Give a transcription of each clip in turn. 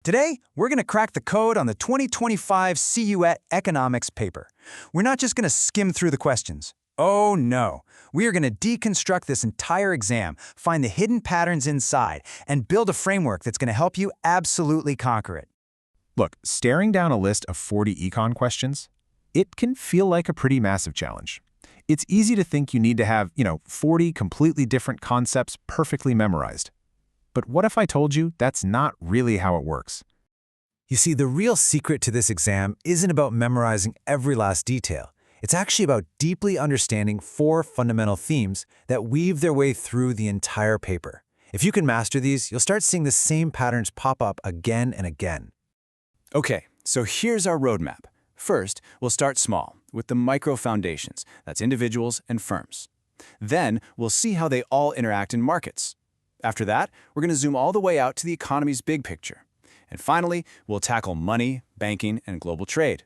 Today, we're going to crack the code on the 2025 CUET Economics paper. We're not just going to skim through the questions. Oh no, we are going to deconstruct this entire exam, find the hidden patterns inside, and build a framework that's going to help you absolutely conquer it. Look, staring down a list of 40 econ questions, it can feel like a pretty massive challenge. It's easy to think you need to have, 40 completely different concepts perfectly memorized. But what if I told you that's not really how it works? You see, the real secret to this exam isn't about memorizing every last detail. It's actually about deeply understanding 4 fundamental themes that weave their way through the entire paper. If you can master these, you'll start seeing the same patterns pop up again and again. Okay, so here's our roadmap. First, we'll start small, with the micro foundations, that's individuals and firms. Then, we'll see how they all interact in markets. After that, we're going to zoom all the way out to the economy's big picture. And finally, we'll tackle money, banking, and global trade.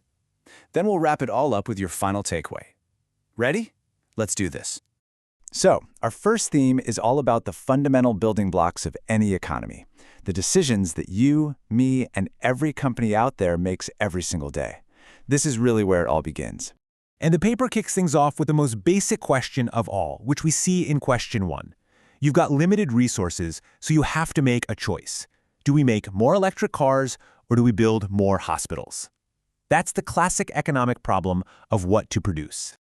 Then we'll wrap it all up with your final takeaway. Ready? Let's do this. So, our first theme is all about the fundamental building blocks of any economy, the decisions that you, me, and every company out there makes every single day. This is really where it all begins. And the paper kicks things off with the most basic question of all, which we see in question 1. You've got limited resources, so you have to make a choice. Do we make more electric cars, or do we build more hospitals? That's the classic economic problem of what to produce.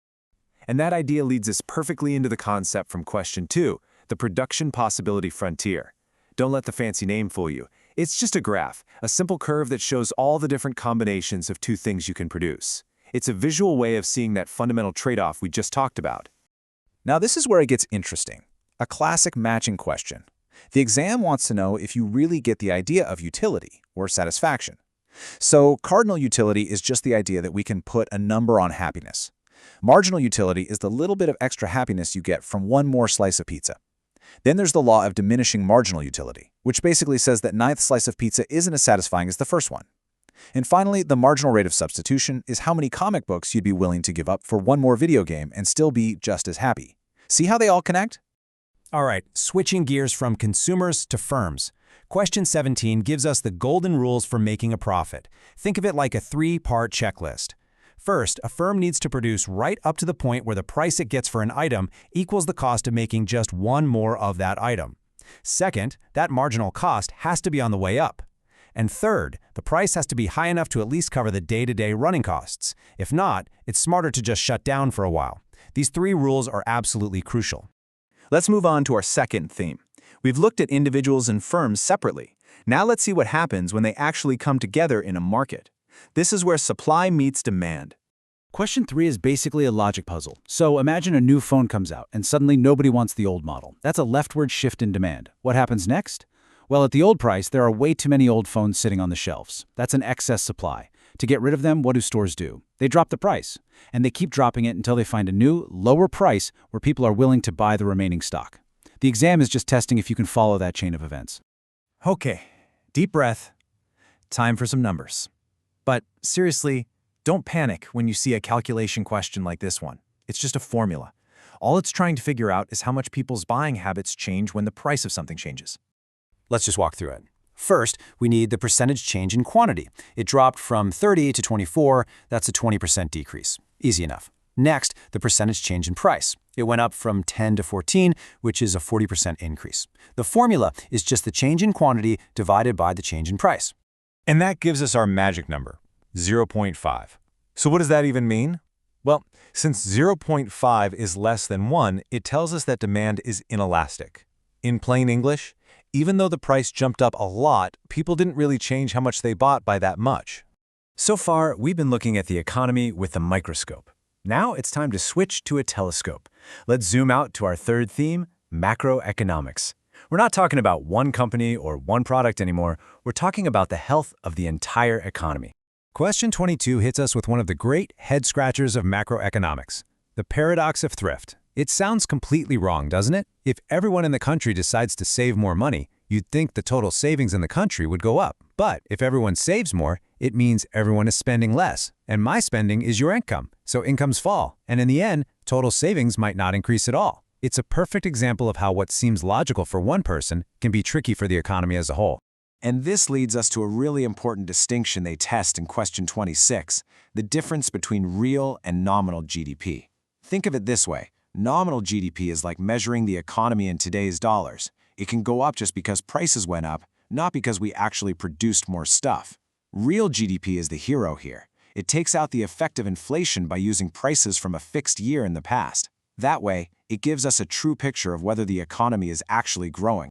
And that idea leads us perfectly into the concept from question 2, the production possibility frontier. Don't let the fancy name fool you. It's just a graph, a simple curve that shows all the different combinations of 2 things you can produce. It's a visual way of seeing that fundamental trade-off we just talked about. Now this is where it gets interesting. A classic matching question. The exam wants to know if you really get the idea of utility or satisfaction. So cardinal utility is just the idea that we can put a number on happiness. Marginal utility is the little bit of extra happiness you get from one more slice of pizza. Then there's the law of diminishing marginal utility, which basically says that 9th slice of pizza isn't as satisfying as the first one. And finally, the marginal rate of substitution is how many comic books you'd be willing to give up for one more video game and still be just as happy. See how they all connect? All right, switching gears from consumers to firms. Question 17 gives us the golden rules for making a profit. Think of it like a 3-part checklist. First, a firm needs to produce right up to the point where the price it gets for an item equals the cost of making just one more of that item. Second, that marginal cost has to be on the way up. And third, the price has to be high enough to at least cover the day-to-day running costs. If not, it's smarter to just shut down for a while. These 3 rules are absolutely crucial. Let's move on to our second theme. We've looked at individuals and firms separately. Now let's see what happens when they actually come together in a market. This is where supply meets demand. Question 3 is basically a logic puzzle. So imagine a new phone comes out and suddenly nobody wants the old model. That's a leftward shift in demand. What happens next? Well, at the old price, there are way too many old phones sitting on the shelves. That's an excess supply. To get rid of them, what do stores do? They drop the price, and they keep dropping it until they find a new, lower price where people are willing to buy the remaining stock. The exam is just testing if you can follow that chain of events. Okay, deep breath. Time for some numbers. But seriously, don't panic when you see a calculation question like this one. It's just a formula. All it's trying to figure out is how much people's buying habits change when the price of something changes. Let's just walk through it. First, we need the percentage change in quantity. It dropped from 30 to 24. That's a 20% decrease. Easy enough. Next, the percentage change in price. It went up from 10 to 14, which is a 40% increase. The formula is just the change in quantity divided by the change in price. And that gives us our magic number, 0.5. So what does that even mean? Well, since 0.5 is less than 1, it tells us that demand is inelastic. In plain English, even though the price jumped up a lot, people didn't really change how much they bought by that much. So far, we've been looking at the economy with a microscope. Now it's time to switch to a telescope. Let's zoom out to our third theme, macroeconomics. We're not talking about one company or one product anymore. We're talking about the health of the entire economy. Question 22 hits us with one of the great head-scratchers of macroeconomics, the paradox of thrift. It sounds completely wrong, doesn't it? If everyone in the country decides to save more money, you'd think the total savings in the country would go up. But if everyone saves more, it means everyone is spending less. And my spending is your income, so incomes fall. And in the end, total savings might not increase at all. It's a perfect example of how what seems logical for one person can be tricky for the economy as a whole. And this leads us to a really important distinction they test in question 26, the difference between real and nominal GDP. Think of it this way. Nominal GDP is like measuring the economy in today's dollars. It can go up just because prices went up, not because we actually produced more stuff. Real GDP is the hero here. It takes out the effect of inflation by using prices from a fixed year in the past. That way, it gives us a true picture of whether the economy is actually growing.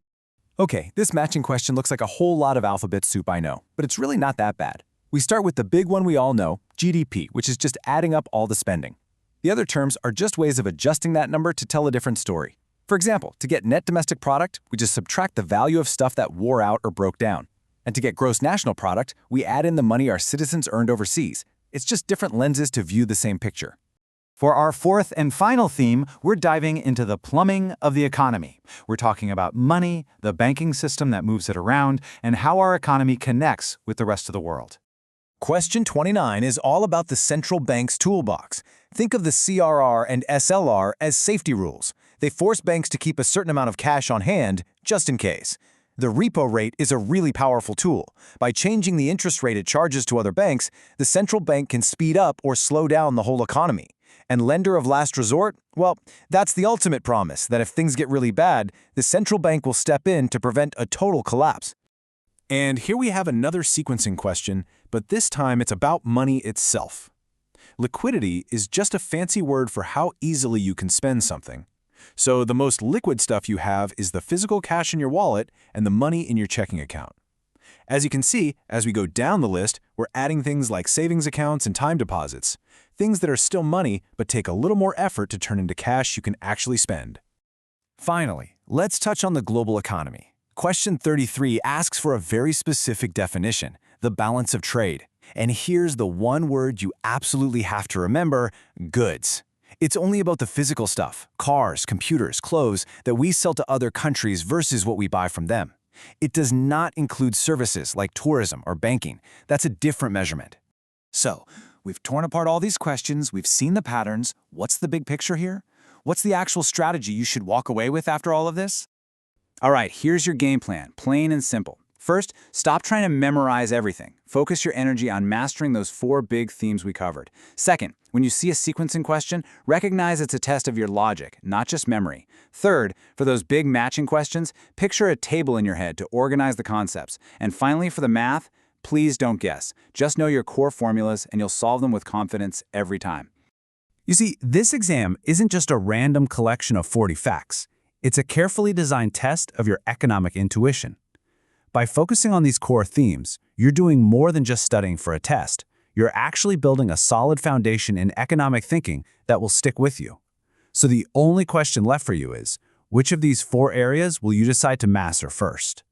Okay, this matching question looks like a whole lot of alphabet soup, I know, but it's really not that bad. We start with the big one we all know, GDP, which is just adding up all the spending. The other terms are just ways of adjusting that number to tell a different story. For example, to get net domestic product, we just subtract the value of stuff that wore out or broke down. And to get gross national product, we add in the money our citizens earned overseas. It's just different lenses to view the same picture. For our fourth and final theme, we're diving into the plumbing of the economy. We're talking about money, the banking system that moves it around, and how our economy connects with the rest of the world. Question 29 is all about the central bank's toolbox. Think of the CRR and SLR as safety rules. They force banks to keep a certain amount of cash on hand, just in case. The repo rate is a really powerful tool. By changing the interest rate it charges to other banks, the central bank can speed up or slow down the whole economy. And lender of last resort? Well, that's the ultimate promise that if things get really bad, the central bank will step in to prevent a total collapse. And here we have another sequencing question, but this time it's about money itself. Liquidity is just a fancy word for how easily you can spend something. So the most liquid stuff you have is the physical cash in your wallet and the money in your checking account. As you can see, as we go down the list, we're adding things like savings accounts and time deposits, things that are still money but take a little more effort to turn into cash you can actually spend. Finally, let's touch on the global economy. Question 33 asks for a very specific definition, the balance of trade. And here's the one word you absolutely have to remember: goods. It's only about the physical stuff, cars, computers, clothes, that we sell to other countries versus what we buy from them. It does not include services like tourism or banking. That's a different measurement. So, we've torn apart all these questions, we've seen the patterns. What's the big picture here? What's the actual strategy you should walk away with after all of this? All right, here's your game plan, plain and simple. First, stop trying to memorize everything. Focus your energy on mastering those 4 big themes we covered. Second, when you see a sequencing question, recognize it's a test of your logic, not just memory. Third, for those big matching questions, picture a table in your head to organize the concepts. And finally, for the math, please don't guess. Just know your core formulas and you'll solve them with confidence every time. You see, this exam isn't just a random collection of 40 facts. It's a carefully designed test of your economic intuition. By focusing on these core themes, you're doing more than just studying for a test. You're actually building a solid foundation in economic thinking that will stick with you. So the only question left for you is, which of these 4 areas will you decide to master first?